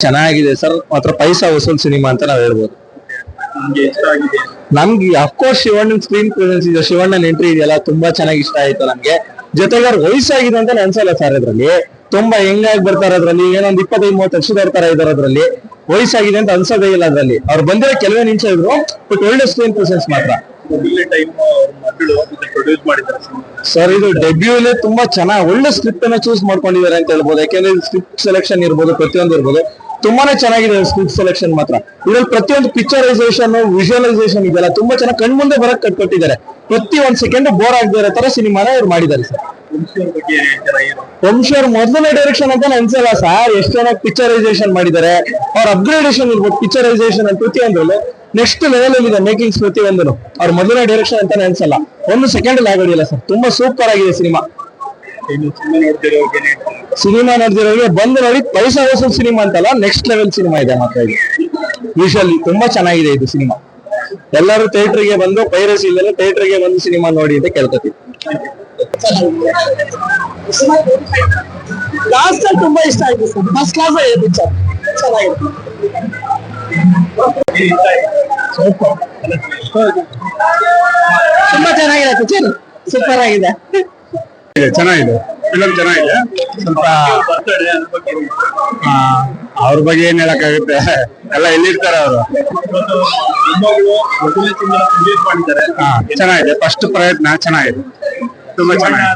ಚೆನ್ನಾಗಿದೆ ಸರ್. ಮಾತ್ರ ಪೈಸಾ ವಸೂಲ್ ಸಿನಿಮಾ ಅಂತ ನಾವ್ ಹೇಳ್ಬೋದು. ನಮ್ಗೆ ಅಫ್ಕೋರ್ಸ್ ಶಿವಣ್ಣನ್ ಸ್ಕ್ರೀನ್ ಪ್ರೆಸೆನ್ಸ್ ಇದೆ, ಶಿವಣ್ಣನ್ ಎಂಟ್ರಿ ಇದೆಯಲ್ಲ ತುಂಬಾ ಚೆನ್ನಾಗಿ ಇಷ್ಟ ಆಯ್ತು ನಮ್ಗೆ. ಜೊತೆಗೆ ಅವ್ರು ವಯಸ್ಸಾಗಿದೆ ಅಂತ ಅನ್ಸಲ್ಲ ಸರ್. ಅದ್ರಲ್ಲಿ ತುಂಬಾ ಹೆಂಗಾಗಿ ಬರ್ತಾರೆ, ಅದ್ರಲ್ಲಿ ಏನೊಂದ್ 25-30 ವರ್ಷದವ್ರ ತರ ಇದಾರೆ. ಅದ್ರಲ್ಲಿ ವಯಸ್ಸಾಗಿದೆ ಅಂತ ಅನ್ಸೋದೇ ಇಲ್ಲ. ಅದ್ರಲ್ಲಿ ಅವ್ರು ಬಂದಿರೋ ಕೆಲವೇ ನಿಮಿಷ ಇದ್ರು, ಬಟ್ ಒಳ್ಳೆ ಸ್ಕ್ರೀನ್ ಪ್ರೆಸೆನ್ಸ್ ಮಾತ್ರ. ಸರ್ ಇದು ಡೆಬ್ಯೂಲೆ ತುಂಬಾ ಚೆನ್ನಾಗಿ ಒಳ್ಳೆ ಸ್ಕ್ರಿಪ್ಟ್ ಅನ್ನ ಚೂಸ್ ಮಾಡ್ಕೊಂಡಿದ್ದಾರೆ ಅಂತ ಹೇಳ್ಬೋದು. ಯಾಕೆಂದ್ರೆ ಸ್ಕ್ರಿಪ್ಟ್ ಸೆಲೆಕ್ಷನ್ ಇರ್ಬೋದು, ಪ್ರತಿಯೊಂದು ಇರ್ಬೋದು, ತುಂಬಾನೇ ಚೆನ್ನಾಗಿದೆ ಸ್ಕ್ರಿಪ್ಟ್ ಸೆಲೆಕ್ಷನ್ ಮಾತ್ರ. ಇದ್ರಲ್ಲಿ ಪ್ರತಿಯೊಂದು ಪಿಕ್ಚರೈಸೇಷನ್, ವಿಜುವಲೈಸೇಷನ್ ಇದೆಲ್ಲ ತುಂಬಾ ಚೆನ್ನಾಗಿ ಕಣ್ಮುಂದೆ ಬರಕ್ ಕಟ್ಕೊಟ್ಟಿದ್ದಾರೆ. ಪ್ರತಿ ಒಂದ್ ಸೆಕೆಂಡ್ ಬೋರ್ ಆಗದೆ ಇರೋ ತರ ಸಿನಿಮಾನ ಇವ್ರು ಮಾಡಿದ್ದಾರೆ ಸರ್. ವಂಶಿ ಅವ್ರ ಮೊದಲನೇ ಡೈರೆಕ್ಷನ್ ಅಂತ ಅನ್ಸಲ್ಲ ಸರ್. ಎಷ್ಟು ಚೆನ್ನಾಗಿ ಪಿಕ್ಚರೈಸೇಷನ್ ಮಾಡಿದ್ದಾರೆ. ಅವ್ರ ಅಪ್ಗ್ರೇಡೇಷನ್ ಇರ್ಬೋದು, ಪಿಕ್ಚರೈಸೇಷನ್ ಅಂತ ಪ್ರತಿಯೊಂದ್ರಲ್ಲೂ ನೆಕ್ಸ್ಟ್ ಲೆವೆಲ್ ಇದೆ. ಮೇಕಿಂಗ್ಸ್ ಪ್ರತಿಯೊಂದನು ಅವ್ರ ಮೊದಲನೇ ಡೈರೆಕ್ಷನ್ ಅಂತ ಅನ್ಸಲ್ಲ. ಒಂದು ಸೆಕೆಂಡ್ ಆಗೋದಿಲ್ಲ ಸರ್. ತುಂಬಾ ಸೂಪರ್ ಆಗಿದೆ ಸಿನಿಮಾ. ಸಿನಿಮಾ ನೋಡ್ತಿರೋರಿಗೆ ಬಂದು ನೋಡಿ, ಪೈಸಾ ವಸೂಲ್ ಸಿನಿಮಾ ಅಂತಲ್ಲ, ನೆಕ್ಸ್ಟ್ ಲೆವೆಲ್ ಸಿನಿಮಾ ಇದೆ ಮಾತ್ರ. ಇದು ವಿಷುವಲಿ ತುಂಬಾ ಚೆನ್ನಾಗಿದೆ ಇದು ಸಿನಿಮಾ. ಎಲ್ಲರೂ ಥಿಯೇಟರ್ಗೆ ಬಂದು, ಪೈರಸಿ ಇಲ್ಲದೆ ಥಿಯೇಟರ್ಗೆ ಬಂದು ಸಿನಿಮಾ ನೋಡಿ ಅಂತ ಕೇಳ್ಕೊತೀವಿ. ಲಾಸ್ಟ್ ಅಲ್ಲಿ ತುಂಬಾ ಇಷ್ಟ ಆಯ್ತು ಸರ್. ಫಸ್ಟ್ ಕ್ಲಾಸ್ ಆಗಿದೆ ಪಿಕ್ಚರ್, ಚೆನ್ನಾಗಿದೆ. ತುಂಬಾ ಚೆನ್ನಾಗಿದೆ ಪಿಕ್ಚರ್, ಸೂಪರ್ ಆಗಿದೆ. ಚೆನ್ನಾಗಿದೆ ಫಿಲಂ, ಚೆನ್ನಾಗಿದೆ. ಸ್ವಲ್ಪ ಅವ್ರ ಬಗ್ಗೆ ಏನ್ ಹೇಳಕ್ಕಾಗುತ್ತೆ, ಎಲ್ಲ ಎಲ್ಲಿರ್ತಾರ ಅವರು. ಚೆನ್ನಾಗಿದೆ, ಫಸ್ಟ್ ಪ್ರಯತ್ನ ಚೆನ್ನಾಗಿದೆ, ತುಂಬಾ ಚೆನ್ನಾಗಿದೆ.